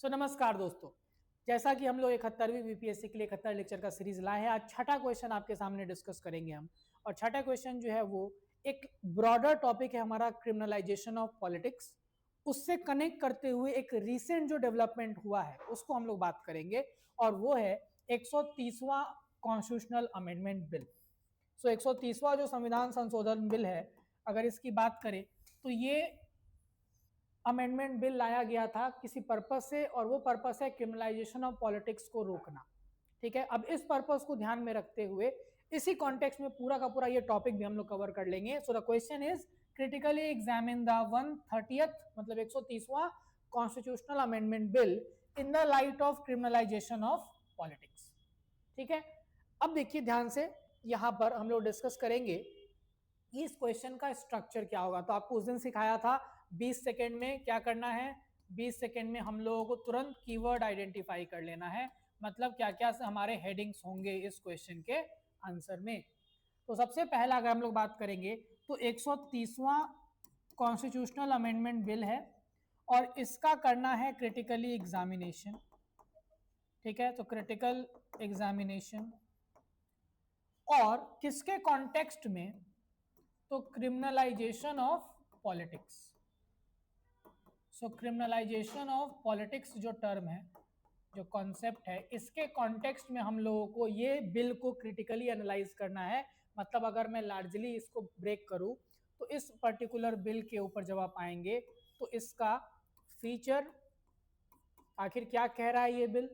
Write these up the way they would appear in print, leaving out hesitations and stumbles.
नमस्कार दोस्तों। जैसा कि हम लोग 71वीं बीपीएससी के लिए 71 लेक्चर का सीरीज लाए हैं, आज छठा क्वेश्चन आपके सामने डिस्कस करेंगे हम। और छठा क्वेश्चन जो है वो एक ब्रॉडर टॉपिक है हमारा, क्रिमिनलाइजेशन ऑफ पॉलिटिक्स। उससे कनेक्ट करते हुए एक रीसेंट जो डेवलपमेंट हुआ है उसको हम लोग बात करेंगे, और वो है 130वां कॉन्स्टिट्यूशनल अमेंडमेंट बिल। 130वां जो संविधान संशोधन बिल है, अगर इसकी बात करें तो ये अमेंडमेंट बिल लाया गया था किसी पर्पस से, और वो पर्पस है क्रिमिनलाइजेशन ऑफ पॉलिटिक्स को रोकना। ठीक है, अब इस पर्पस को ध्यान में रखते हुए इसी कॉन्टेक्स्ट में पूरा का पूरा ये टॉपिक भी हम लोग कवर कर लेंगे। So the question is critically examine the 130th मतलब 130वां constitutional amendment bill in the light of criminalisation of politics. ठीक है, अब देखिए ध्यान से, यहां पर हम लोग डिस्कस करेंगे इस क्वेश्चन का स्ट्रक्चर क्या होगा। तो आपको उस दिन सिखाया था 20 सेकेंड में क्या करना है। 20 सेकेंड में हम लोगों को तुरंत कीवर्ड आइडेंटिफाई कर लेना है, मतलब क्या क्या हमारे हेडिंग्स होंगे इस क्वेश्चन के आंसर में। तो सबसे पहला अगर हम लोग बात करेंगे तो 130वां कॉन्स्टिट्यूशनल अमेंडमेंट बिल है, और इसका करना है क्रिटिकली एग्जामिनेशन। ठीक है, तो क्रिटिकल एग्जामिनेशन, और किसके कॉन्टेक्स्ट में, तो criminalisation of politics. So criminalisation of politics जो टर्म है, जो कॉन्सेप्ट है, इसके कॉन्टेक्स्ट में हम लोगों को ये बिल को क्रिटिकली एनालाइज करना है। मतलब अगर मैं लार्जली इसको ब्रेक करूं तो इस पर्टिकुलर बिल के ऊपर जब आप आएंगे तो इसका फीचर आखिर क्या कह रहा है ये बिल,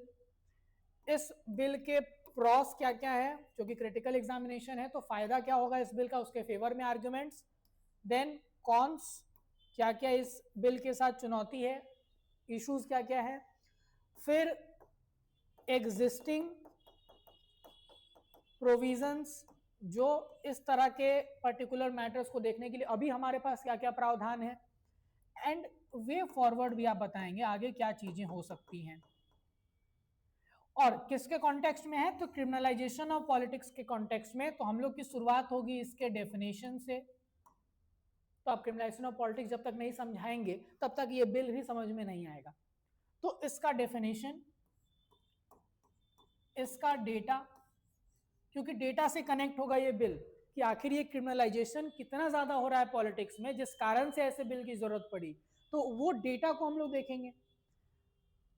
इस बिल के प्रॉस क्या क्या है जो कि क्रिटिकल एग्जामिनेशन है, तो फायदा क्या होगा इस बिल का, उसके फेवर में आर्गुमेंट्स, देन कॉन्स क्या क्या इस बिल के साथ चुनौती है, इश्यूज क्या क्या है, फिर एग्जिस्टिंग प्रोविजंस जो इस तरह के पर्टिकुलर मैटर्स को देखने के लिए अभी हमारे पास क्या क्या प्रावधान है, एंड वे फॉरवर्ड भी आप बताएंगे आगे क्या चीजें हो सकती हैं। और किसके कॉन्टेक्स्ट में है, तो क्रिमिनलाइजेशन ऑफ पॉलिटिक्स के कॉन्टेक्स्ट में। तो हम लोग की शुरुआत होगी इसके डेफिनेशन से। तो आप क्रिमिनलाइजेशन ऑफ पॉलिटिक्स जब तक नहीं समझाएंगे तब तक ये बिल भी समझ में नहीं आएगा। तो इसका डेफिनेशन, इसका डेटा, क्योंकि डेटा से कनेक्ट होगा ये बिल कि आखिर ये क्रिमिनलाइजेशन कितना ज्यादा हो रहा है पॉलिटिक्स में जिस कारण से ऐसे बिल की जरूरत पड़ी, तो वो डेटा को हम लोग देखेंगे।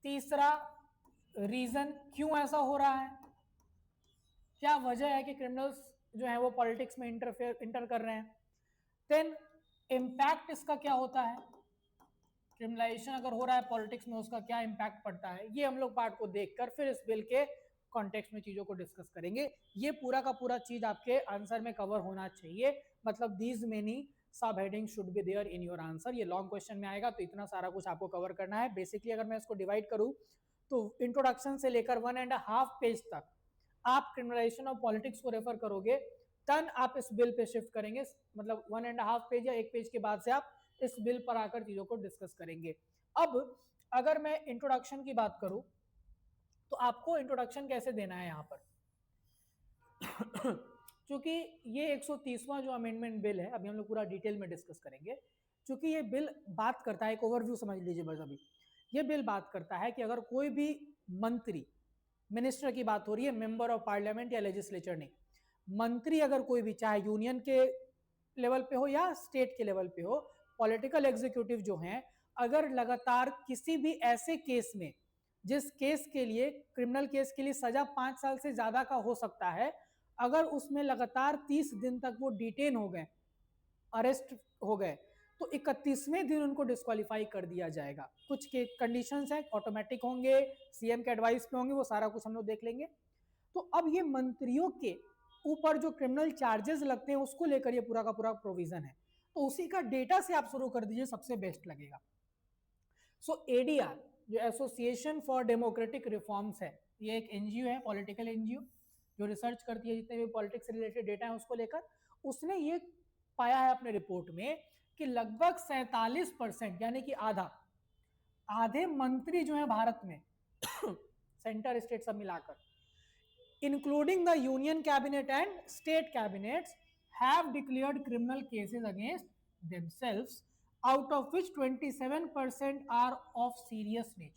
तीसरा, रीजन क्यों ऐसा हो रहा है, क्या वजह है कि क्रिमिनल्स जो है वो पॉलिटिक्स में इंटर कर रहे हैं। देन इम्पैक्ट इसका क्या होता है, क्रिमिनलाइजेशन अगर हो रहा है पॉलिटिक्स में उसका क्या इम्पैक्ट पड़ता है, ये हम लोग पार्ट को देखकर फिर इस बिल के कॉन्टेक्स्ट में चीजों को डिस्कस करेंगे। ये पूरा का पूरा चीज आपके आंसर में कवर होना चाहिए, मतलब these many subheading should be there in your answer. ये लॉन्ग क्वेश्चन में आएगा तो इतना सारा कुछ आपको कवर करना है। बेसिकली अगर मैं इसको डिवाइड करूं तो इंट्रोडक्शन से लेकर 1.5 पेज तक आप क्रिमिनलाइजेशन ऑफ पॉलिटिक्स को रेफर करोगे, तन आप इस बिल पे शिफ्ट करेंगे। मतलब 1.5 पेज या 1 पेज के बाद से आप इस बिल पर आकर चीजों को डिस्कस करेंगे। अब अगर मैं इंट्रोडक्शन की बात करूं तो आपको इंट्रोडक्शन कैसे देना है यहां पर क्योंकि ये 130वां जो अमेंडमेंट बिल है, अभी हम लोग पूरा डिटेल में डिस्कस करेंगे। क्योंकि ये बिल बात करता है, एक ओवरव्यू समझ लीजिए बस अभी। ये बिल बात करता है कि अगर कोई भी मंत्री, मिनिस्टर की बात हो रही है, मेंबर ऑफ पार्लियामेंट या लेजिस्लेचर नहीं, मंत्री अगर कोई भी, चाहे यूनियन के लेवल पे हो या स्टेट के लेवल पे हो, पॉलिटिकल एग्जीक्यूटिव जो हैं, अगर लगातार किसी भी ऐसे केस में जिस केस के लिए, क्रिमिनल केस के लिए सजा 5 साल से ज्यादा का हो सकता है, अगर उसमें लगातार 30 दिन तक वो डिटेन हो गए, अरेस्ट हो गए, तो 31वें दिन उनको डिस्क्वालीफाई कर दिया जाएगा। कुछ के कंडीशंस हैं, ऑटोमेटिक होंगे, सीएम के एडवाइस पे होंगे, वो सारा कुछ हम लोग देख लेंगे। तो अब ये मंत्रियों के ऊपर जो क्रिमिनल चार्जेस लगते हैं उसको लेकर ये पूरा का पूरा प्रोविजन है। तो उसी का डेटा से आप शुरू कर दीजिए, सबसे बेस्ट लगेगा। सो एडीआर जो एसोसिएशन फॉर डेमोक्रेटिक रिफॉर्म्स है, ये एक एनजीओ है, पॉलिटिकल एनजीओ, जो रिसर्च करती है जितने भी पॉलिटिक्स से रिलेटेड डेटा है उसको लेकर। उसने ये पाया है अपने रिपोर्ट में कि लगभग 47% यानी कि आधे मंत्री जो है भारत में सेंटर स्टेट सब मिलाकर, including the union cabinet and state cabinets, have declared criminal cases against themselves, out of which 27% are of serious nature.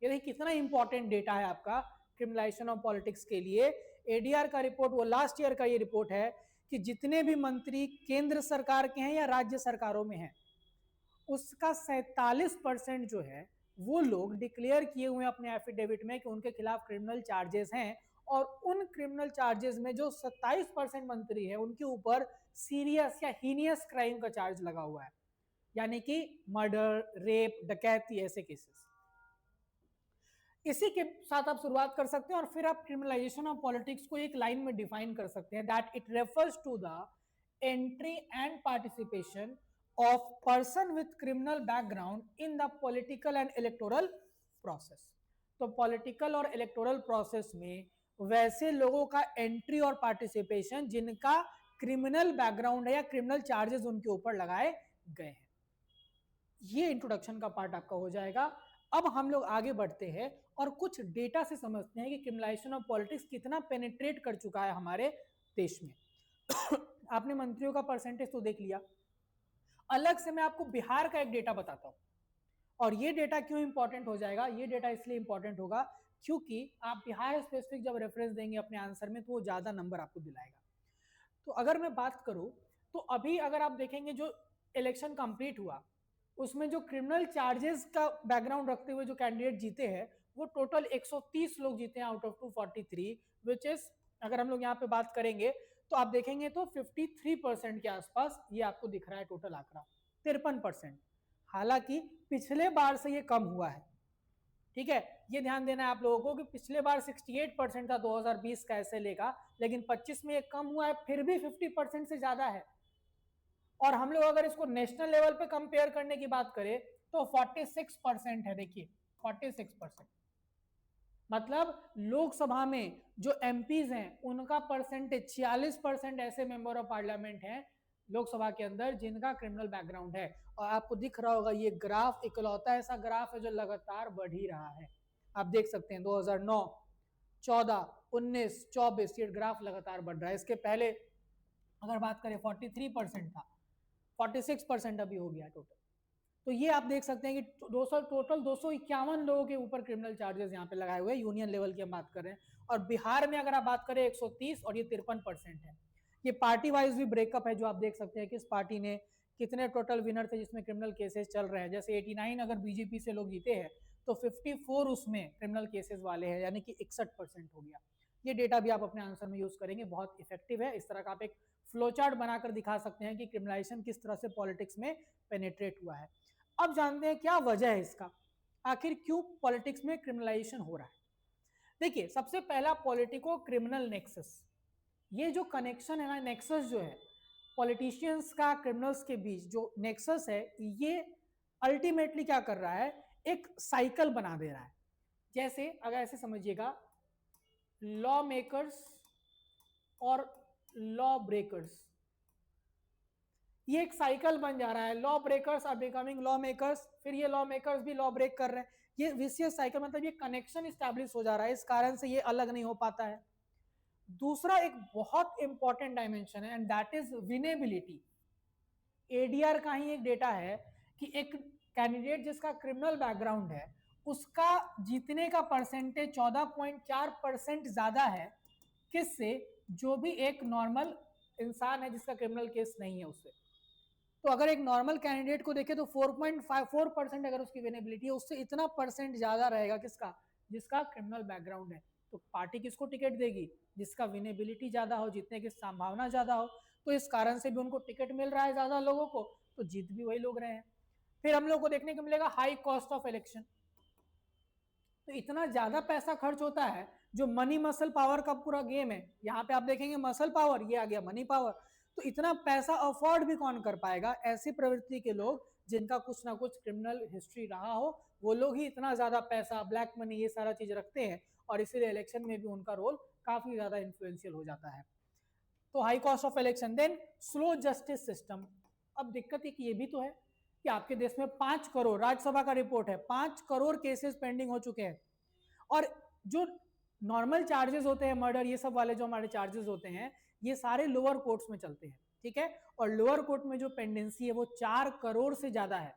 ये देखिए कितना इंपॉर्टेंट डेटा है आपका क्रिमिनलाइजेशन ऑफ पॉलिटिक्स के लिए। एडीआर का रिपोर्ट, वो लास्ट ईयर का ये रिपोर्ट है कि जितने भी मंत्री केंद्र सरकार के हैं या राज्य सरकारों में हैं, उसका 47% जो है वो लोग डिक्लेयर किए हुए हैं अपने एफिडेविट में कि उनके खिलाफ क्रिमिनल चार्जेस हैं, और उन क्रिमिनल चार्जेस में जो 27% मंत्री है उनके ऊपर सीरियस या हीनियस क्राइम का चार्ज लगा हुआ है, यानी कि मर्डर, रेप, डकैती, ऐसे केसेस। इसी के साथ आप शुरुआत कर सकते हैं और फिर आप क्रिमिनलाइजेशन ऑफ पॉलिटिक्स को एक लाइन में डिफाइन कर सकते हैं, that it refers to the entry and participation of person with criminal background in the political and electoral process. तो पॉलिटिकल और इलेक्टोरल प्रोसेस में वैसे लोगों का एंट्री और पार्टिसिपेशन जिनका क्रिमिनल बैकग्राउंड है या क्रिमिनल चार्जेस उनके ऊपर लगाए गए हैं। ये इंट्रोडक्शन का पार्ट आपका हो जाएगा। अब हम लोग आगे बढ़ते हैं और कुछ डेटा से समझते हैं कि क्रिमिनलाइजेशन ऑफ पॉलिटिक्स कितना पेनिट्रेट कर चुका है हमारे देश में। आपने मंत्रियों का परसेंटेज तो देख लिया, अलग से मैं आपको बिहार का एक डेटा बताता हूं। और ये डेटा क्यों इंपॉर्टेंट हो जाएगा? ये डेटा इसलिए इंपॉर्टेंट होगा क्योंकि आप बिहार स्पेसिफिक जब रेफरेंस देंगे अपने आंसर में तो वो ज्यादा नंबर आपको दिलाएगा। तो अगर मैं बात करूं तो अभी अगर आप देखेंगे जो इलेक्शन कंप्लीट हुआ उसमें जो क्रिमिनल चार्जेस का बैकग्राउंड रखते हुए जो कैंडिडेट जीते हैं वो टोटल 130 लोग जीते हैं आउट ऑफ 243, विच इज, अगर हम लोग यहाँ पे बात करेंगे तो आप देखेंगे तो 53% के आसपास ये आपको दिख रहा है टोटल आंकड़ा, 53%। हालांकि पिछले बार से ये कम हुआ है, ठीक है, ये ध्यान देना है आप लोगों को कि पिछले बार 68% था 2020 का ऐसे लेगा, लेकिन 25 में ये कम हुआ है, फिर भी 50% से ज्यादा है। और हम लोग अगर इसको नेशनल लेवल पे कंपेयर करने की बात करें तो 46% है। देखिए 46%, मतलब लोकसभा में जो एमपीज हैं उनका परसेंटेज 46% ऐसे मेंबर ऑफ पार्लियामेंट हैं लोकसभा के अंदर जिनका क्रिमिनल बैकग्राउंड है। और आपको दिख रहा होगा ये ग्राफ इकलौता ऐसा ग्राफ है जो लगातार बढ़ ही रहा है। आप देख सकते हैं 2009, 14, 19, 24 ये ग्राफ लगातार बढ़ रहा है। इसके पहले अगर बात करें 43% था, 46% अभी हो गया टोटल। तो ये आप देख सकते हैं कि 200 टोटल 251 लोगों के ऊपर क्रिमिनल चार्जेस यहाँ पे लगाए हुए हैं, यूनियन लेवल की हम बात कर रहे हैं। और बिहार में अगर आप बात करें 130 और ये 53% है। ये पार्टी वाइज भी ब्रेकअप है जो आप देख सकते हैं किस पार्टी ने कितने टोटल विनर थे जिसमें क्रिमिनल केसेस चल रहे हैं। जैसे 89 अगर बीजेपी से लोग जीते हैं तो 54 उसमें क्रिमिनल केसेस वाले हैं, यानी कि 61% हो गया। ये डेटा भी आप अपने आंसर में यूज करेंगे, बहुत इफेक्टिव है। इस तरह का आप एक फ्लो चार्ट बनाकर दिखा सकते हैं कि क्रिमिनलाइजेशन किस तरह से पॉलिटिक्स में पेनिट्रेट हुआ है। अब जानते हैं क्या वजह है इसका, आखिर क्यों पॉलिटिक्स में क्रिमिनलाइजेशन हो रहा है। देखिए सबसे पहला पॉलिटिको क्रिमिनल नेक्सस, ये जो कनेक्शन है ना, नेक्सस जो है पॉलिटिशियंस का क्रिमिनल्स के बीच जो नेक्सस है, ये अल्टीमेटली क्या कर रहा है, एक साइकिल बना दे रहा है। जैसे अगर ऐसे समझिएगा, लॉ मेकर्स और लॉ ब्रेकर्स, ये एक साइकिल बन जा रहा है। Law breakers are becoming law makers, फिर ये लॉ मेकर्स भी लॉ ब्रेक कर रहे हैं। ये विशियस साइकिल, मतलब ये कनेक्शन इस्टेब्लिश हो जा रहा है, इस कारण से ये अलग नहीं हो पाता है। दूसरा एक बहुत इंपॉर्टेंट डायमेंशन है and that is winnability. ADR का ही एक डेटा है कि एक कैंडिडेट जिसका क्रिमिनल बैकग्राउंड है उसका जीतने का परसेंटेज 14.4% ज्यादा है किससे, जो भी एक नॉर्मल इंसान है जिसका क्रिमिनल केस नहीं है उससे। तो अगर एक नॉर्मल कैंडिडेट को देखे तो 4.54% अगर उसकी विनेबिलिटी है, उससे इतना परसेंट ज्यादा रहेगा किसका, जिसका क्रिमिनल बैकग्राउंड है। तो पार्टी किसको टिकट देगी, जिसका विनेबिलिटी ज्यादा हो, जीतने की संभावना ज्यादा हो। तो इस कारण से भी उनको टिकट मिल रहा है ज्यादा लोगों को, तो जीत भी वही लोग रहे हैं। फिर हम लोग को देखने को मिलेगा हाई कॉस्ट ऑफ इलेक्शन। तो इतना ज्यादा पैसा खर्च होता है, जो मनी मसल पावर का पूरा गेम है, यहाँ पे आप देखेंगे मसल पावर, ये आ गया मनी पावर। तो इतना पैसा अफोर्ड भी कौन कर पाएगा, ऐसी प्रवृत्ति के लोग जिनका कुछ ना कुछ क्रिमिनल हिस्ट्री रहा हो, वो लोग ही इतना ज्यादा पैसा, ब्लैक मनी, ये सारा चीज रखते हैं और इसीलिए इलेक्शन में भी उनका रोल काफी ज्यादा इन्फ्लुएंशियल हो जाता है। तो high cost of election, then slow justice system. अब दिक्कत एक ये भी तो है कि आपके देश में 5 करोड़, राज्यसभा का रिपोर्ट है, 5 करोड़ केसेस पेंडिंग हो चुके हैं। और जो नॉर्मल चार्जेस होते हैं, मर्डर, ये सब वाले जो हमारे चार्जेस होते हैं, ये सारे लोअर कोर्ट्स में चलते हैं, ठीक है। और लोअर कोर्ट में जो पेंडेंसी है वो 4 करोड़ से ज्यादा है।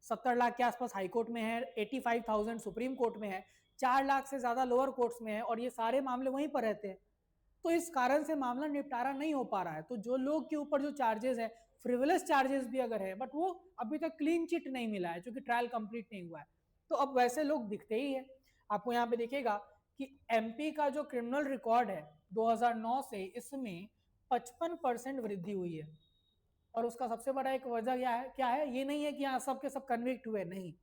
70 लाख के आसपास हाई कोर्ट में है, 85,000 सुप्रीम कोर्ट में है, 4 लाख से ज्यादा लोअर कोर्ट्स में है, और ये सारे मामले वहीं पर रहते हैं। तो इस कारण से मामला निपटारा नहीं हो पा रहा है। तो जो लोग के ऊपर जो चार्जेस है, फ्रिवलेस चार्जेस भी अगर है, बट वो अभी तक क्लीन चिट नहीं मिला है, क्योंकि ट्रायल कंप्लीट नहीं हुआ है, तो अब वैसे लोग दिखते ही है। आपको यहाँ पे देखिएगा कि एमपी का जो क्रिमिनल रिकॉर्ड है 2009 से, इसमें 55% वृद्धि हुई है। और उसका सबसे बड़ा एक वजह क्या है, ये नहीं है कि यहाँ सब के सब कन्विक्ट हुए, नहीं,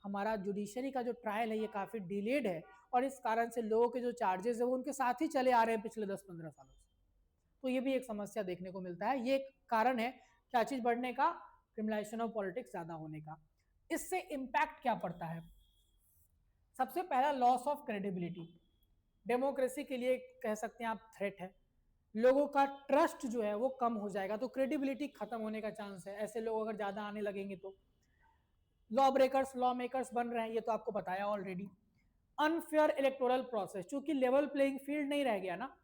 हमारा जुडिशरी का जो ट्रायल है ये काफी डिलेड है, और इस कारण से लोगों के जो चार्जेस है वो उनके साथ ही चले आ रहे हैं पिछले 10-15 सालों से। तो ये भी एक समस्या देखने को मिलता है, ये एक कारण है क्या चीज बढ़ने का, क्रिमिनलाइजेशन ऑफ पॉलिटिक्स ज्यादा होने का। इससे इंपैक्ट क्या पड़ता है? सबसे पहला, लॉस ऑफ क्रेडिबिलिटी। डेमोक्रेसी के लिए कह सकते हैं आप थ्रेट है, लोगों का ट्रस्ट जो है वो कम हो जाएगा, तो क्रेडिबिलिटी खत्म होने का चांस है, ऐसे लोग अगर ज्यादा आने लगेंगे तो। लॉ ब्रेकर्स लॉ मेकर्स बन रहे हैं, ये तो आपको बताया ऑलरेडी। अनफेयर इलेक्टोरल प्रोसेस, चूंकि लेवल प्लेइंग फील्ड नहीं रह गया ना,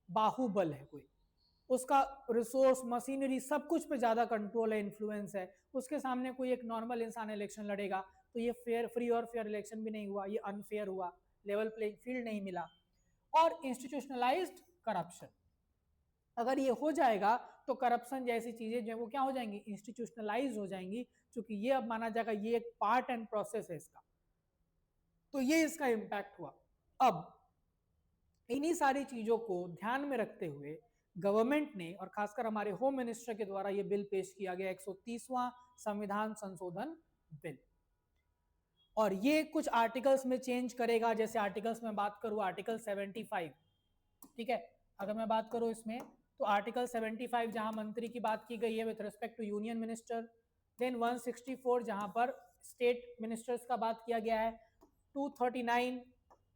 बाहुबल है कोई, उसका रिसोर्स मशीनरी सब कुछ पे ज्यादा कंट्रोल है, इन्फ्लुएंस है, उसके सामने कोई एक नॉर्मल इंसान इलेक्शन लड़ेगा तो ये फेयर, फ्री और फेयर इलेक्शन भी नहीं हुआ, ये अनफेयर हुआ, लेवल प्लेइंग फील्ड नहीं मिला। और इंस्टीट्यूशनलाइज्ड करप्शन, अगर ये हो जाएगा तो करप्शन जैसी चीजें जो है वो क्या हो जाएंगी, इंस्टीट्यूशनलाइज हो जाएंगी, क्योंकि ये अब माना जाएगा ये एक पार्ट एंड प्रोसेस है इसका। तो ये इसका इंपैक्ट हुआ। अब इन्हीं सारी चीजों को ध्यान में रखते हुए गवर्नमेंट ने, और खासकर हमारे होम मिनिस्टर के द्वारा, ये बिल पेश किया गया 130वां संविधान संशोधन बिल, और ये कुछ आर्टिकल्स में चेंज करेगा। जैसे आर्टिकल्स में बात करूं, आर्टिकल 75, ठीक है, अगर मैं बात करूं इसमें, तो आर्टिकल 75 जहां मंत्री की बात की गई है with respect to union minister, then 164 जहां पर स्टेट मिनिस्टर्स का बात किया गया है, 239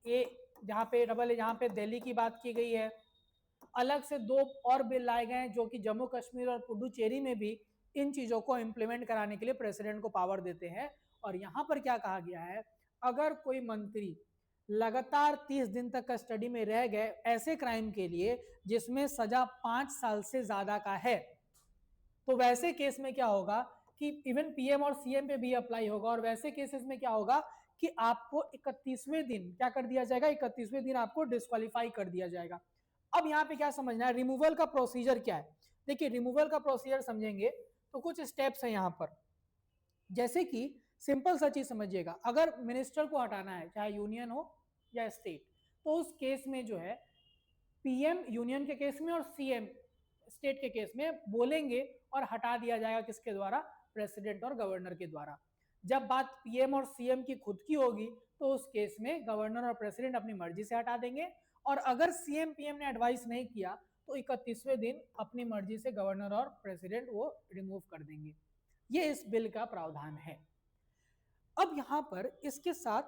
ए जहां पे डबल ए जहां पे दिल्ली की बात की गई है। अलग से 2 और बिल लाए गए हैं जो कि जम्मू कश्मीर और पुडुचेरी में भी इन चीजों को इंप्लीमेंट कराने के लिए प्रेसिडेंट को पावर देते हैं। और यहां पर क्या कहा गया है, अगर कोई मंत्री लगातार 30 दिन तक कस्टडी में रह गए ऐसे क्राइम के लिए जिसमें सजा 5 साल से ज्यादा का है, तो वैसे केस में क्या होगा कि इवन पीएम और सीएम पे भी अप्लाई होगा, और वैसे केसेस में क्या होगा कि आपको 31वें दिन क्या कर दिया जाएगा, 31वें दिन आपको डिस्क्वालीफाई कर दिया जाएगा। अब यहाँ पे क्या समझना है, रिमूवल का प्रोसीजर क्या है? देखिए, रिमूवल का प्रोसीजर समझेंगे तो कुछ स्टेप्स है यहाँ पर। जैसे कि सिंपल सा चीज समझिएगा, अगर मिनिस्टर को हटाना है, चाहे यूनियन हो या स्टेट, तो उस केस में जो है पीएम यूनियन के केस में और सीएम स्टेट के केस में बोलेंगे और हटा दिया जाएगा, किसके द्वारा, प्रेसिडेंट और गवर्नर के द्वारा। जब बात पीएम और सीएम की खुद की होगी तो उस केस में गवर्नर और प्रेसिडेंट अपनी मर्जी से हटा देंगे, और अगर सीएम पीएम ने एडवाइस नहीं किया तो 31वें दिन अपनी मर्जी से गवर्नर और प्रेसिडेंट वो रिमूव कर देंगे। ये इस बिल का प्रावधान है। अब यहां पर इसके साथ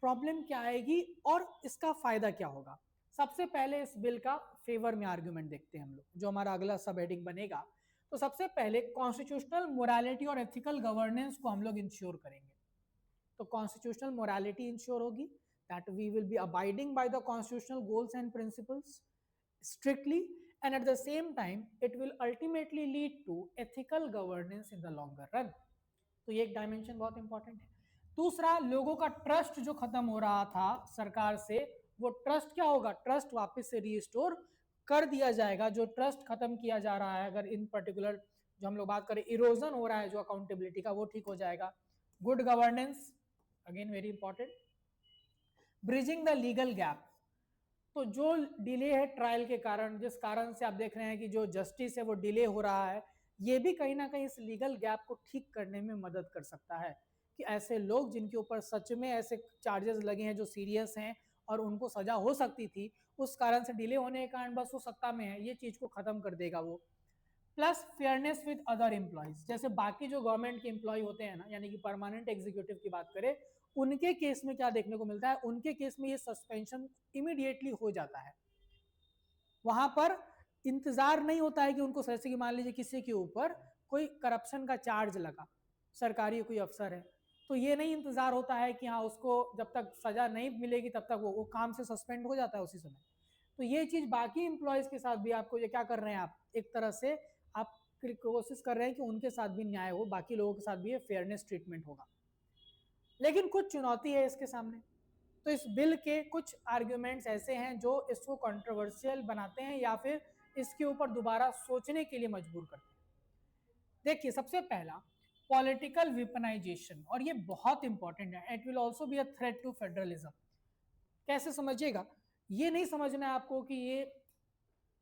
प्रॉब्लम क्या आएगी और इसका फायदा क्या होगा? सबसे पहले इस बिल का फेवर में आर्गुमेंट देखते हैं हम लोग, जो हमारा अगला सब हेडिंग बनेगा। तो सबसे पहले कॉन्स्टिट्यूशनल मोरालिटी और एथिकल गवर्नेंस को हम लोग इंश्योर करेंगे। तो कॉन्स्टिट्यूशनल मोरालिटी इंश्योर होगी, that we will be abiding by the constitutional goals and principles strictly, and at the same time it will ultimately lead to ethical governance in the longer run। तो ये एक dimension बहुत important है। दूसरा, लोगों का trust जो खत्म हो रहा था सरकार से, वो ट्रस्ट क्या होगा, ट्रस्ट वापस से रीस्टोर कर दिया जाएगा। जो ट्रस्ट खत्म किया जा रहा है, अगर इन पर्टिकुलर जो हम लोग बात करें इरोजन हो रहा है जो अकाउंटेबिलिटी का, वो ठीक हो जाएगा। Good governance, again very important. Bridging the legal gap, तो जो डिले है ट्रायल के कारण, जिस कारण से आप देख रहे हैं कि जो जस्टिस है वो डिले हो रहा है, ये भी कहीं ना कहीं इस लीगल गैप को ठीक करने में मदद कर सकता है, कि ऐसे लोग जिनके ऊपर सच में ऐसे चार्जेस लगे हैं जो सीरियस हैं और उनको सजा हो सकती थी, उस कारण से डिले होने के कारण बस वो सत्ता में है, ये चीज को खत्म कर देगा वो। Plus fairness with other employees, जैसे बाकी जो गवर्नमेंट के एम्प्लॉय होते हैं ना, यानी कि परमानेंट एग्जीक्यूटिव की बात करें, उनके केस में क्या देखने को मिलता है, उनके केस में ये सस्पेंशन इमीडिएटली हो जाता है। वहां पर इंतजार नहीं होता है कि उनको, जैसे कि मान लीजिए किसी के ऊपर कोई करप्शन का चार्ज लगा, सरकारी कोई अफसर है, तो ये नहीं इंतजार होता है कि हाँ उसको जब तक सजा नहीं मिलेगी तब तक वो काम से सस्पेंड हो जाता है उसी समय। तो ये चीज बाकी इंप्लॉयज के साथ भी आपको ये क्या कर रहे हैं, आप एक तरह से आप कोशिश कर रहे हैं कि उनके साथ भी न्याय हो, बाकी लोगों के साथ भी फेयरनेस ट्रीटमेंट होगा। लेकिन कुछ चुनौती है इसके सामने। तो इस बिल के कुछ आर्ग्यूमेंट्स ऐसे हैं जो इसको कंट्रोवर्शियल बनाते हैं या फिर इसके ऊपर दोबारा सोचने के लिए मजबूर करते हैं। देखिए, सबसे पहला पॉलिटिकल वेपनाइजेशन, और ये बहुत इंपॉर्टेंट है। It will also be a threat to federalism. कैसे समझिएगा, ये नहीं समझना है आपको कि ये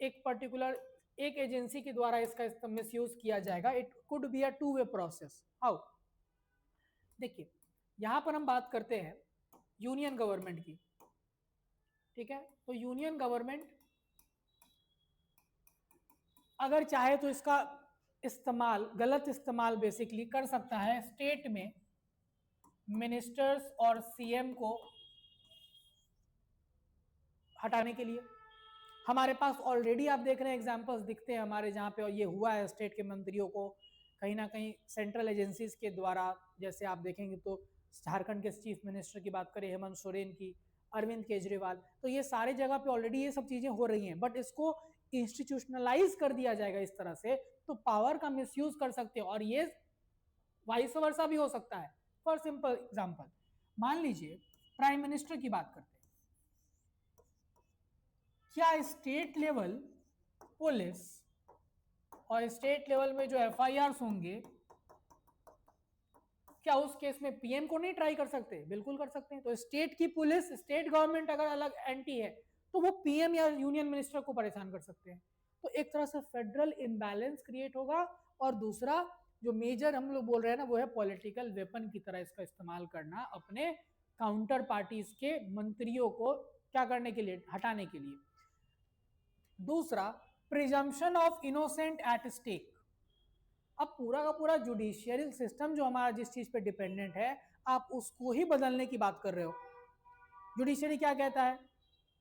एक पर्टिकुलर एक एजेंसी के द्वारा इसका मिसयूज किया जाएगा। It could be a two way process. How? देखिए, यहां पर हम बात करते हैं यूनियन गवर्नमेंट की, ठीक है। तो यूनियन गवर्नमेंट अगर चाहे तो इसका इस्तेमाल, गलत इस्तेमाल बेसिकली कर सकता है स्टेट में मिनिस्टर्स और सीएम को हटाने के लिए। हमारे पास ऑलरेडी आप देख रहे हैं एग्जांपल्स दिखते हैं हमारे, जहां पे ये हुआ है स्टेट के मंत्रियों को कहीं ना कहीं सेंट्रल एजेंसीज के द्वारा। जैसे आप देखेंगे तो झारखंड के चीफ मिनिस्टर की बात करें, हेमंत सोरेन की, अरविंद केजरीवाल, तो ये सारे जगह पे ऑलरेडी ये सब चीजें हो रही हैं। बट इसको इंस्टीट्यूशनलाइज कर दिया जाएगा इस तरह से, तो पावर का मिसयूज कर सकते हो, और ये वाइस वर्सा भी हो सकता है। फॉर सिंपल एग्जाम्पल, मान लीजिए प्राइम मिनिस्टर की बात करते हैं। क्या स्टेट लेवल पुलिस और स्टेट लेवल में जो एफआईआर होंगे, क्या उस केस में पीएम को नहीं ट्राई कर सकते? बिल्कुल कर सकते हैं। तो स्टेट की पुलिस, स्टेट गवर्नमेंट अगर अलग एंटी है तो वो पीएम या यूनियन मिनिस्टर को परेशान कर सकते हैं। तो एक तरह से फेडरल इम्बैलेंस क्रिएट होगा। और दूसरा जो मेजर हम लोग बोल रहे हैं ना, वो है पॉलिटिकल वेपन की तरह इसका इस्तेमाल करना अपने काउंटर पार्टीज के मंत्रियों को क्या करने के लिए? हटाने के लिए। दूसरा, presumption of innocent at stake. अब पूरा का पूरा जुडिशियरी सिस्टम जो हमारा जिस चीज पे डिपेंडेंट है, आप उसको ही बदलने की बात कर रहे हो। जुडिशियरी क्या कहता है?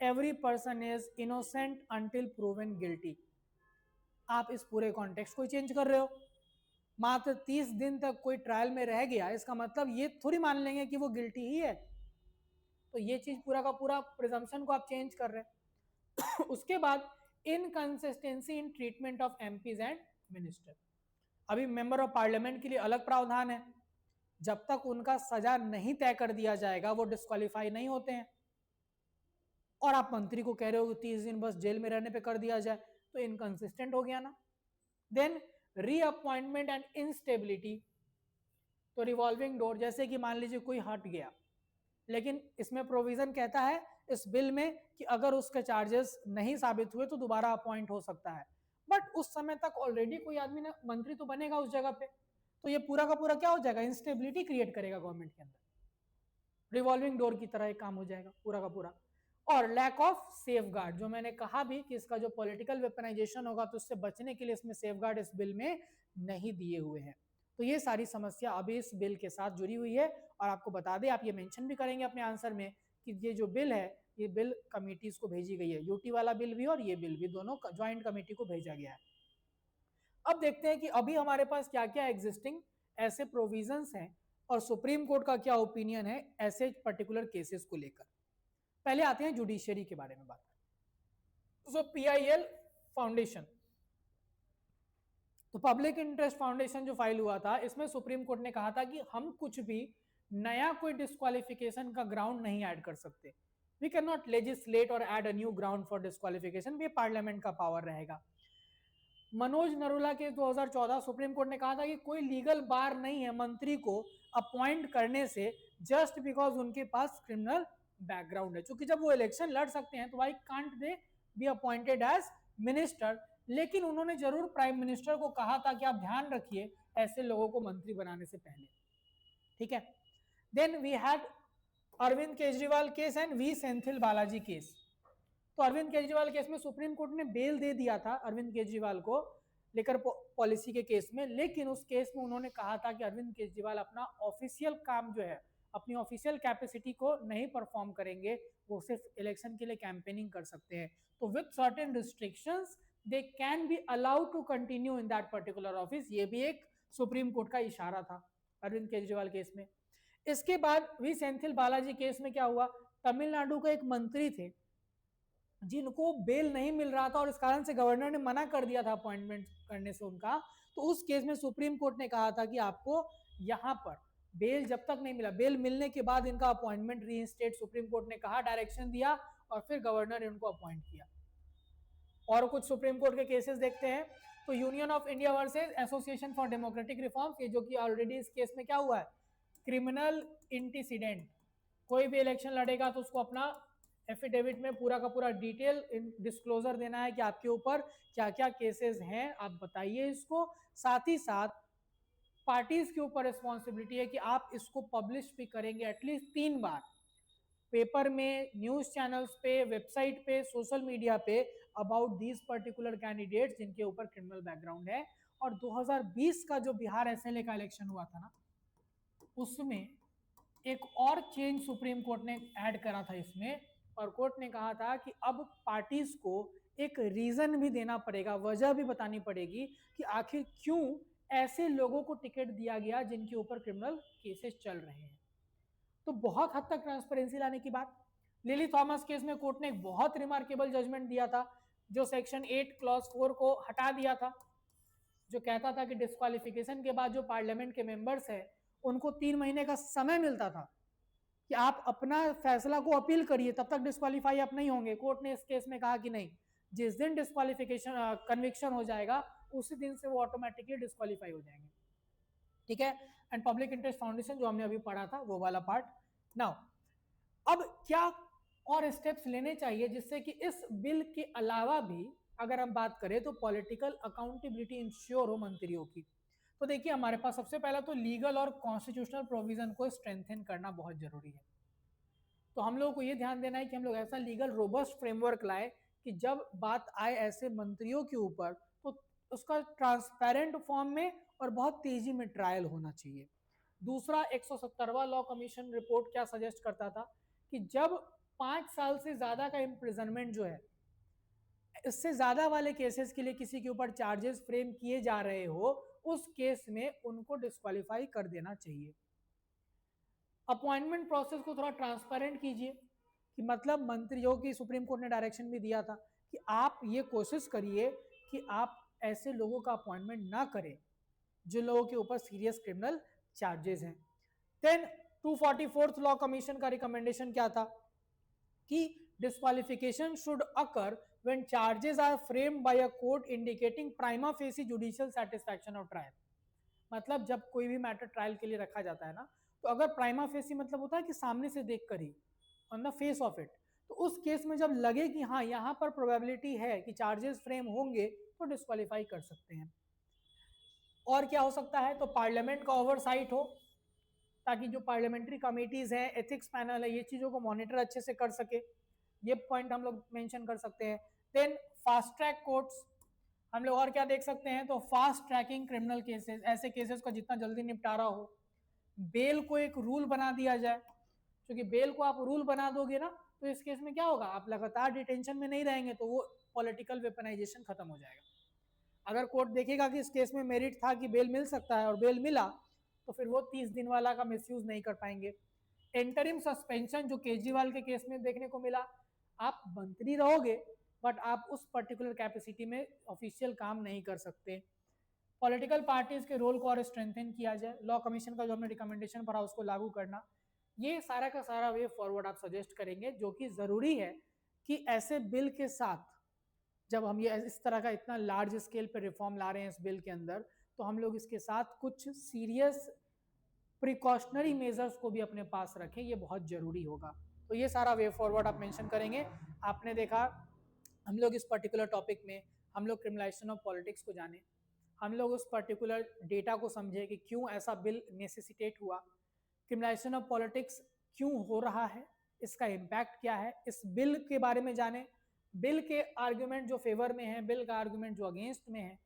Every person is innocent until proven guilty. आप इस पूरे कॉन्टेक्स्ट को चेंज कर रहे हो। मात्र 30 दिन तक कोई ट्रायल में रह गया, इसका मतलब ये थोड़ी मान लेंगे कि वो गिल्टी ही है। तो ये चीज पूरा का पूरा प्रिजम्पशन को आप चेंज कर रहे हैं। उसके बाद inconsistency in treatment of MPs and minister. अभी मेंबर ऑफ पार्लियामेंट के लिए अलग प्रावधान है। जब तक उनका सजा नहीं तय कर दिया जाएगा वो डिस्क्वालीफाई नहीं होते हैं। और आप मंत्री को कह रहे हो कि 30 दिन बस जेल में रहने पे कर दिया जाए, तो इनकंसिस्टेंट हो गया ना। Then reappointment and instability. तो रिवॉल्विंग डोर, जैसे कि मान लीजिए कोई हट गया, लेकिन इसमें प्रोविजन कहता है इस बिल में कि अगर उसके चार्जेस नहीं साबित हुए तो दोबारा अपॉइंट हो सकता है। बट उस समय तक ऑलरेडी कोई आदमी ना मंत्री तो बनेगा उस जगह पे, तो ये पूरा का पूरा क्या हो जाएगा? इंस्टेबिलिटी क्रिएट करेगा गवर्नमेंट के अंदर। रिवॉल्विंग डोर की तरह एक काम हो जाएगा पूरा का पूरा। और लैक ऑफ सेफगार्ड, जो मैंने कहा भी कि इसका जो पॉलिटिकल वेपनाइजेशन होगा तो उससे बचने के लिए इसमें सेफगार्ड इस बिल में नहीं दिए हुए हैं। तो ये सारी समस्या अभी इस बिल के साथ जुड़ी हुई है। और आपको बता दें, आप ये मेंशन भी करेंगे अपने आंसर में कि ये जो बिल है, ये बिल कमिटीज को भेजी गई है। यूटी वाला बिल भी और ये बिल भी, दोनों ज्वाइंट कमेटी को भेजा गया है। अब देखते हैं कि अभी हमारे पास क्या क्या एग्जिस्टिंग ऐसे प्रोविजंस हैं और सुप्रीम कोर्ट का क्या ओपिनियन है ऐसे पर्टिकुलर केसेस को लेकर। पहले आते हैं जुडिशियरी के बारे में बात करें। सो पीआईएल फाउंडेशन, तो पब्लिक इंटरेस्ट फाउंडेशन जो फाइल हुआ था, इसमें सुप्रीम कोर्ट ने कहा था कि हम कुछ भी नया कोई डिस्क्वालिफिकेशन का ग्राउंड नहीं ऐड कर सकते। वी कैन नॉट लेजिस्लेट और add a new ground for disqualification, ये पार्लियामेंट का पावर रहेगा। मनोज नरूला के 2014 सुप्रीम कोर्ट ने कहा था कि कोई लीगल बार नहीं है मंत्री को अपॉइंट करने से जस्ट बिकॉज उनके पास क्रिमिनल बैकग्राउंड है। क्योंकि जब वो इलेक्शन लड़ सकते हैं तो why can't they be appointed as minister. लेकिन उन्होंने जरूर प्राइम मिनिस्टर को कहा था कि आप ध्यान रखिए ऐसे लोगों को मंत्री बनाने से पहले, ठीक है। Then we had Arvind Kejriwal case and we Senthil Balaji case. तो अरविंद केजरीवाल केस में सुप्रीम कोर्ट ने बेल दे दिया था अरविंद केजरीवाल को लेकर पॉलिसी के केस में। लेकिन उस केस में उन्होंने कहा था कि अरविंद केजरीवाल अपना ऑफिशियल काम जो है, अपनी ऑफिशियल कैपेसिटी को नहीं परफॉर्म करेंगे, वो सिर्फ इलेक्शन के लिए कैंपेनिंग कर सकते हैं। तो with certain restrictions they can be allowed to continue in that particular office. ये भी एक सुप्रीम कोर्ट का इशारा था अरविंद केजरीवाल केस में। इसके बाद वी सेंथिल बालाजी केस में क्या हुआ? तमिलनाडु के एक मंत्री थे जिनको बेल नहीं मिल रहा था और इस कारण से गवर्नर ने मना कर दिया था अपॉइंटमेंट करने से उनका। तो उस केस में सुप्रीम कोर्ट ने कहा था कि आपको यहाँ पर बेल जब तक नहीं मिला, बेल मिलने के बाद इनका अपॉइंटमेंट रीइंस्टेट सुप्रीम कोर्ट ने कहा, डायरेक्शन दिया और फिर गवर्नर ने उनको अपॉइंट किया। और कुछ सुप्रीम कोर्ट के केसेस देखते हैं तो union of India versus association for democratic reforms, ये जो कि ऑलरेडी इस केस में क्या हुआ है, क्रिमिनल इंटीसीडेंट, कोई भी इलेक्शन लड़ेगा तो उसको अपना एफिडेविट में पूरा का पूरा डिटेल डिस्क्लोजर देना है कि आपके ऊपर क्या क्या केसेस हैं, आप बताइए इसको। साथ ही साथ पार्टीज के ऊपर रिस्पॉन्सिबिलिटी है कि आप इसको पब्लिश भी करेंगे एटलीस्ट 3 बार, पेपर में, न्यूज चैनल्स पे, वेबसाइट पे, सोशल मीडिया पे, अबाउट दीज पर्टिकुलर कैंडिडेट्स जिनके ऊपर क्रिमिनल बैकग्राउंड है। और 2020 का जो बिहार एसएलए का इलेक्शन हुआ था ना, उसमें एक और चेंज सुप्रीम कोर्ट ने ऐड करा था इसमें, और कोर्ट ने कहा था कि अब पार्टीज को एक रीजन भी देना पड़ेगा, वजह भी बतानी पड़ेगी कि आखिर क्यों ऐसे लोगों को टिकट दिया गया जिनके ऊपर क्रिमिनल केसेस चल रहे हैं। तो बहुत हद तक ट्रांसपेरेंसी लाने की बात। लिली थॉमस केस में कोर्ट ने एक बहुत रिमार्केबल जजमेंट दिया था, जो सेक्शन 8 क्लॉज 4 को हटा दिया था, जो कहता था कि डिस्क्वालिफिकेशन के बाद जो पार्लियामेंट के मेंबर्स हैं उनको 3 महीने का समय मिलता था कि आप अपना फैसला को अपील करिए, तब तक डिस्क्वालीफाई आप नहीं होंगे। कोर्ट ने इस केस में कहा कि नहीं, जिस दिन डिस्क्वालिफिकेशन कन्विक्शन हो जाएगा उसी दिन से वो ऑटोमेटिकली डिस्क्वालीफाई हो जाएंगे, ठीक है। एंड पब्लिक इंटरेस्ट फाउंडेशन जो हमने अभी पढ़ा था वो वाला पार्ट। नाउ अब क्या और स्टेप्स लेने चाहिए जिससे कि इस बिल के अलावा भी अगर हम बात करें तो पॉलिटिकल अकाउंटेबिलिटी इंश्योर हो मंत्रियों की। तो देखिए हमारे पास सबसे पहला तो लीगल और कॉन्स्टिट्यूशनल प्रोविजन को स्ट्रेंथन करना बहुत जरूरी है। तो हम लोगों को ये ध्यान देना है कि हम लोग ऐसा लीगल रोबस्ट फ्रेमवर्क लाए कि जब बात आए ऐसे मंत्रियों के ऊपर तो उसका ट्रांसपेरेंट फॉर्म में और बहुत तेजी में ट्रायल होना चाहिए। दूसरा, 170वां लॉ कमीशन रिपोर्ट क्या सजेस्ट करता था कि जब 5 साल से ज्यादा का इम्प्रिजनमेंट जो है, इससे ज्यादा वाले केसेस के लिए किसी के ऊपर चार्जेस फ्रेम किए जा रहे हो, उस केस में उनको डिस्क्वालीफाई कर देना चाहिए। अपॉइंटमेंट प्रोसेस को थोड़ा ट्रांसपेरेंट कीजिए कि मतलब मंत्रियों की सुप्रीम कोर्ट ने डायरेक्शन भी दिया था कि आप ये कोशिश करिए कि आप ऐसे लोगों का अपॉइंटमेंट ना करें जिन लोगों के ऊपर सीरियस क्रिमिनल चार्जेस हैं। देन 244th लॉ कमीशन का रिकमेंडेशन क्या था कि disqualification should occur when charges are framed by a court indicating prima facie judicial satisfaction of trial. मतलब जब कोई भी मैटर ट्रायल के लिए रखा जाता है ना, तो अगर प्राइमा फेसी मतलब होता है कि सामने से देखकर ही, on the face of it, तो उस केस में जब लगे कि हाँ यहाँ पर प्रोबेबिलिटी है कि चार्जेस फ्रेम होंगे तो डिस्क्वालीफाई कर सकते हैं। और क्या हो सकता है, तो पार्लियामेंट का ओवरसाइट हो ताकि जो पार्लियामेंट्री कमेटीज हैं, एथिक्स पैनल है, ये चीजों को मॉनिटर अच्छे से कर सके, ये पॉइंट हम लोग मेंशन कर सकते हैं। देन फास्ट ट्रैक कोर्ट्स, हम लोग और क्या देख सकते हैं, तो फास्ट ट्रैकिंग क्रिमिनल केसेस, ऐसे केसेस का जितना जल्दी निपटारा हो। बेल को एक रूल बना दिया जाए, क्योंकि बेल को आप रूल बना दोगे ना तो इस केस में क्या होगा, आप लगातार डिटेंशन में नहीं रहेंगे तो वो पॉलिटिकल वेपनाइजेशन खत्म हो जाएगा। अगर कोर्ट देखेगा कि इस केस में मेरिट था कि बेल मिल सकता है और बेल मिला, तो फिर वो 30 दिन वाला का मिसयूज नहीं कर पाएंगे। इंटरिम सस्पेंशन जो केजरीवाल के केस में देखने को मिला, आप मंत्री रहोगे बट आप उस पर्टिकुलर कैपेसिटी में ऑफिशियल काम नहीं कर सकते। पॉलिटिकल पार्टीज के रोल को और स्ट्रेंथन किया जाए, लॉ कमीशन का जो हमने रिकमेंडेशन पढ़ा उसको लागू करना, ये सारा का सारा वे फॉरवर्ड आप सजेस्ट करेंगे, जो कि जरूरी है कि ऐसे बिल के साथ जब हम ये इस तरह का इतना लार्ज स्केल पे रिफॉर्म ला रहे हैं इस बिल के अंदर, तो हम लोग इसके साथ कुछ सीरियस प्रिकॉशनरी मेजर्स को भी अपने पास रखें, ये बहुत जरूरी होगा। तो ये सारा वे फॉरवर्ड आप मेंशन करेंगे। आपने देखा हम लोग इस पर्टिकुलर टॉपिक में हम लोग क्रिमिनलाइजेशन ऑफ पॉलिटिक्स को जाने, हम लोग उस पर्टिकुलर डेटा को समझे कि क्यों ऐसा बिल नेसेसिटेट हुआ, क्रिमिनलाइजेशन ऑफ पॉलिटिक्स क्यों हो रहा है, इसका इम्पैक्ट क्या है, इस बिल के बारे में जाने, बिल के आर्ग्यूमेंट जो फेवर में है, बिल का आर्ग्यूमेंट जो अगेंस्ट में है,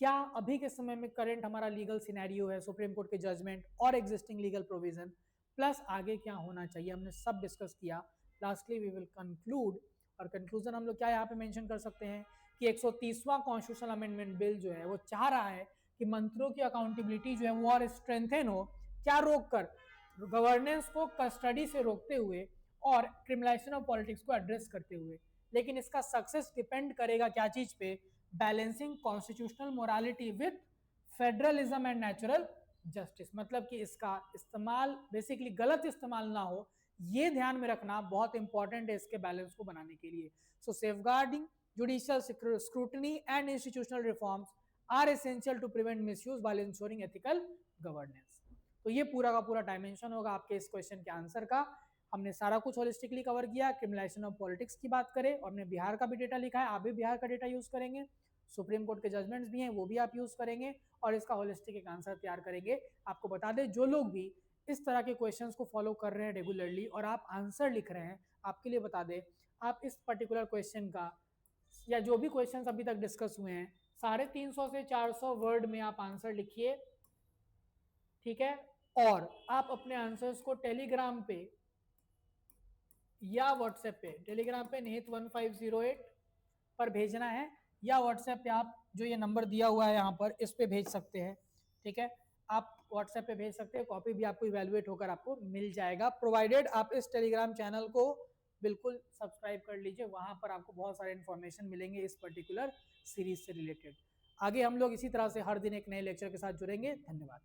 क्या अभी के समय में करंट हमारा लीगल सिनेरियो है, सुप्रीम कोर्ट के जजमेंट और एग्जिस्टिंग लीगल प्रोविजन, प्लस आगे क्या होना चाहिए, हमने सब डिस्कस किया। लास्टली वी विल कंक्लूड, और कंक्लूजन हम लोग क्या यहाँ पे मेंशन कर सकते हैं कि 130वां कॉन्स्टिट्यूशनल अमेंडमेंट बिल जो है वो चाह रहा है कि मंत्रियों की अकाउंटेबिलिटी जो है वो और स्ट्रेंथन हो, क्या रोक कर, गवर्नेंस को कस्टडी से रोकते हुए और क्रिमिनलाइजेशन ऑफ पॉलिटिक्स को एड्रेस करते हुए। लेकिन इसका सक्सेस डिपेंड करेगा क्या चीज पे, balancing constitutional morality with federalism and natural justice, मतलब कि इसका इस्तेमाल बेसिकली गलत इस्तेमाल ना हो, ये ध्यान में रखना बहुत इंपॉर्टेंट है इसके बैलेंस को बनाने के लिए। So safeguarding judicial scrutiny and institutional reforms are essential to prevent misuse while ensuring ethical governance. तो ये पूरा का पूरा डायमेंशन होगा आपके इस क्वेश्चन के आंसर का। हमने सारा कुछ होलिस्टिकली कवर किया। क्रिमिनलाइजेशन ऑफ पॉलिटिक्स की बात करें, और हमने बिहार का भी डेटा लिखा है, आप भी बिहार का डेटा यूज करेंगे। सुप्रीम कोर्ट के जजमेंट्स भी हैं, वो भी आप यूज करेंगे, और इसका होलिस्टिक एक आंसर तैयार करेंगे। आपको बता दें, जो लोग भी इस तरह के क्वेश्चंस को फॉलो कर रहे हैं रेगुलरली और आप आंसर लिख रहे हैं, आपके लिए बता दें, आप इस पर्टिकुलर क्वेश्चन का या जो भी क्वेश्चंस अभी तक डिस्कस हुए हैं 350 से 400 वर्ड में आप आंसर लिखिए, ठीक है। और आप अपने आंसर्स को टेलीग्राम पे या व्हाट्सएप पे, टेलीग्राम पे निहित 1508 पर भेजना है, या व्हाट्सएप पे आप जो ये नंबर दिया हुआ है यहाँ पर, इस पे भेज सकते हैं, ठीक है। आप व्हाट्सएप पे भेज सकते हैं, कॉपी भी आपको इवेलुएट होकर आपको मिल जाएगा, प्रोवाइडेड आप इस टेलीग्राम चैनल को बिल्कुल सब्सक्राइब कर लीजिए। वहां पर आपको बहुत सारे इन्फॉर्मेशन मिलेंगे इस पर्टिकुलर सीरीज से रिलेटेड। आगे हम लोग इसी तरह से हर दिन एक नए लेक्चर के साथ जुड़ेंगे। धन्यवाद।